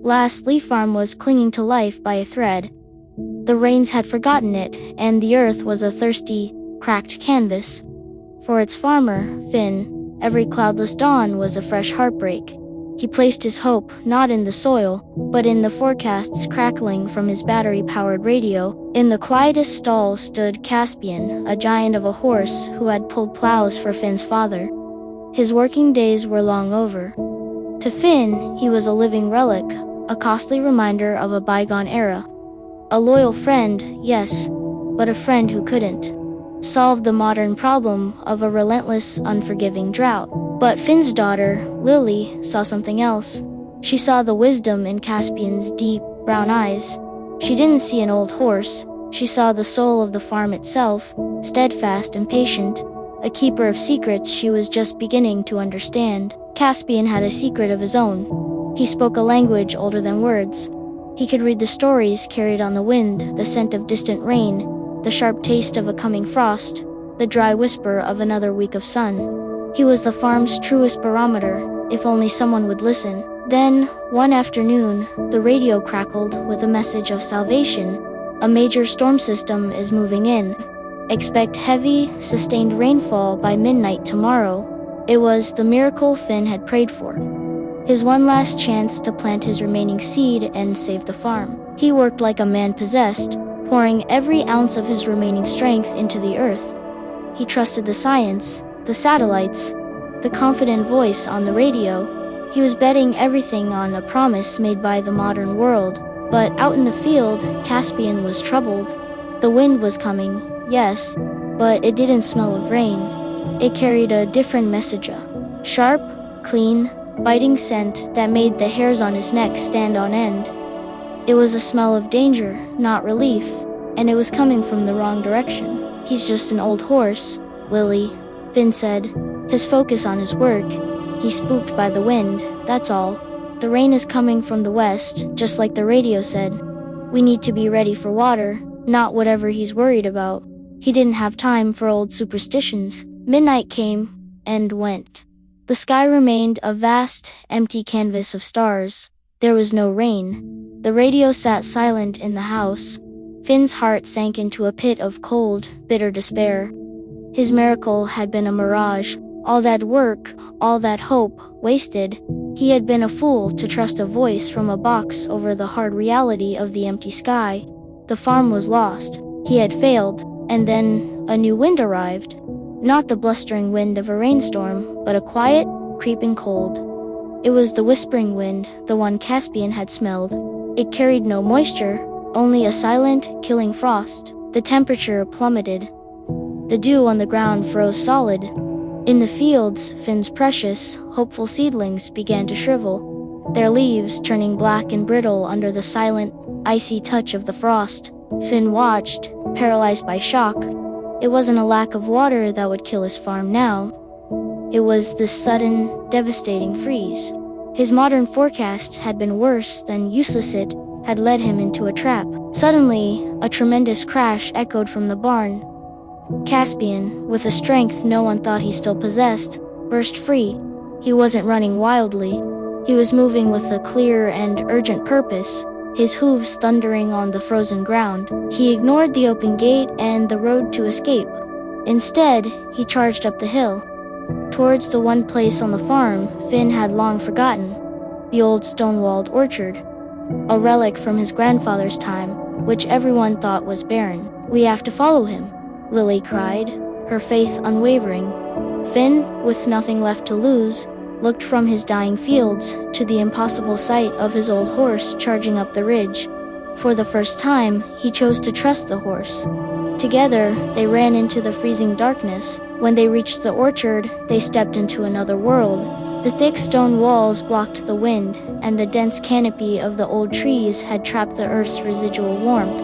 last leaf farm was clinging to life by a thread. The rains had forgotten it, and the earth was a thirsty, cracked canvas. For its farmer, Finn, every cloudless dawn was a fresh heartbreak. He placed his hope not in the soil, but in the forecasts crackling from his battery-powered radio. In the quietest stall stood Caspian, a giant of a horse who had pulled plows for Finn's father. His working days were long over. To Finn, he was a living relic, a costly reminder of a bygone era. A loyal friend, yes, but a friend who couldn't solve the modern problem of a relentless, unforgiving drought. But Finn's daughter, Lily, saw something else. She saw the wisdom in Caspian's deep, brown eyes. She didn't see an old horse. She saw the soul of the farm itself, steadfast and patient, a keeper of secrets she was just beginning to understand. Caspian had a secret of his own. He spoke a language older than words. He could read the stories carried on the wind, the scent of distant rain, the sharp taste of a coming frost, the dry whisper of another week of sun. He was the farm's truest barometer, if only someone would listen. Then, one afternoon, the radio crackled with a message of salvation. A major storm system is moving in. Expect heavy, sustained rainfall by midnight tomorrow. It was the miracle Finn had prayed for. His one last chance to plant his remaining seed and save the farm. He worked like a man possessed, pouring every ounce of his remaining strength into the earth. He trusted the science, the satellites, the confident voice on the radio. He was betting everything on a promise made by the modern world. But out in the field, Caspian was troubled. The wind was coming, yes, but it didn't smell of rain. It carried a different message, a sharp, clean, biting scent that made the hairs on his neck stand on end. It was a smell of danger, not relief, and it was coming from the wrong direction. He's just an old horse, Lily, Finn said, his focus on his work. He's spooked by the wind, that's all. The rain is coming from the west, just like the radio said. We need to be ready for water, not whatever he's worried about. He didn't have time for old superstitions. Midnight came and went. The sky remained a vast, empty canvas of stars. There was no rain. The radio sat silent in the house. Finn's heart sank into a pit of cold, bitter despair. His miracle had been a mirage. All that work, all that hope, wasted. He had been a fool to trust a voice from a box over the hard reality of the empty sky. The farm was lost. He had failed. And then a new wind arrived. Not the blustering wind of a rainstorm, but a quiet, creeping cold. It was the whispering wind, the one Caspian had smelled. It carried no moisture, only a silent, killing frost. The temperature plummeted. The dew on the ground froze solid. In the fields, Finn's precious, hopeful seedlings began to shrivel, their leaves turning black and brittle under the silent, icy touch of the frost. Finn watched, paralyzed by shock. It wasn't a lack of water that would kill his farm now. It was this sudden, devastating freeze. His modern forecast had been worse than useless. It had led him into a trap. Suddenly, a tremendous crash echoed from the barn. Caspian, with a strength no one thought he still possessed, burst free. He wasn't running wildly. He was moving with a clear and urgent purpose, his hooves thundering on the frozen ground. He ignored the open gate and the road to escape. Instead, he charged up the hill, towards the one place on the farm Finn had long forgotten, the old stone-walled orchard, a relic from his grandfather's time, which everyone thought was barren. "We have to follow him," Lily cried, her faith unwavering. Finn, with nothing left to lose, looked from his dying fields to the impossible sight of his old horse charging up the ridge. For the first time, he chose to trust the horse. Together, they ran into the freezing darkness. When they reached the orchard, they stepped into another world. The thick stone walls blocked the wind, and the dense canopy of the old trees had trapped the earth's residual warmth.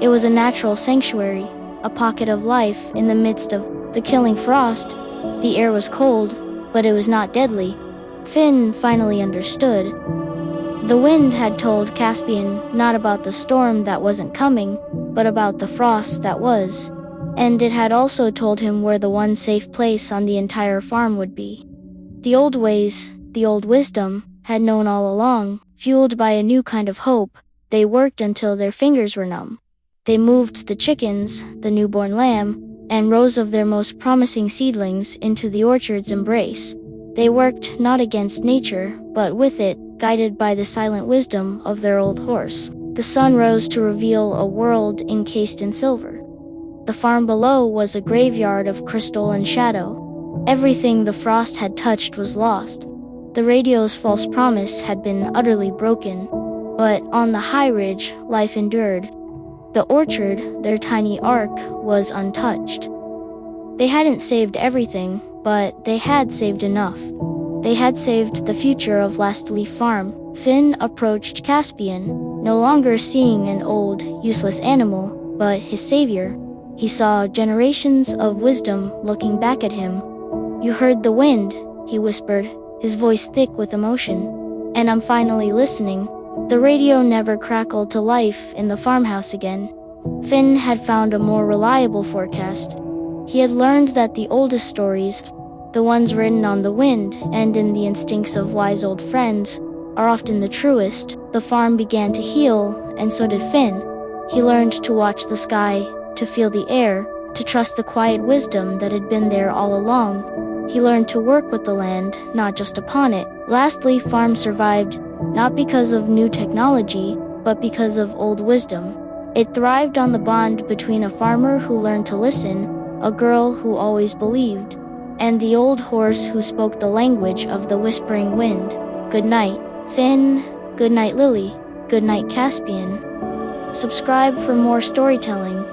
It was a natural sanctuary, a pocket of life in the midst of the killing frost. The air was cold, but it was not deadly. Finn finally understood. The wind had told Caspian not about the storm that wasn't coming, but about the frost that was. And it had also told him where the one safe place on the entire farm would be. The old ways, the old wisdom, had known all along. Fueled by a new kind of hope, they worked until their fingers were numb. They moved the chickens, the newborn lamb, and rows of their most promising seedlings into the orchard's embrace. They worked not against nature, but with it, guided by the silent wisdom of their old horse. The sun rose to reveal a world encased in silver. The farm below was a graveyard of crystal and shadow. Everything the frost had touched was lost. The radio's false promise had been utterly broken, but on the high ridge, life endured. The orchard, their tiny ark, was untouched. They hadn't saved everything, but they had saved enough. They had saved the future of Last Leaf Farm. Finn approached Caspian, no longer seeing an old, useless animal, but his savior. He saw generations of wisdom looking back at him. "You heard the wind," he whispered, his voice thick with emotion. "And I'm finally listening." The radio never crackled to life in the farmhouse again. Finn had found a more reliable forecast. He had learned that the oldest stories, the ones written on the wind and in the instincts of wise old friends, are often the truest. The farm began to heal, and so did Finn. He learned to watch the sky, to feel the air, to trust the quiet wisdom that had been there all along. He learned to work with the land, not just upon it. Last Leaf Farm survived, not because of new technology, but because of old wisdom. It thrived on the bond between a farmer who learned to listen, a girl who always believed, and the old horse who spoke the language of the whispering wind. Good night, Finn. Good night, Lily. Good night, Caspian. Subscribe for more storytelling.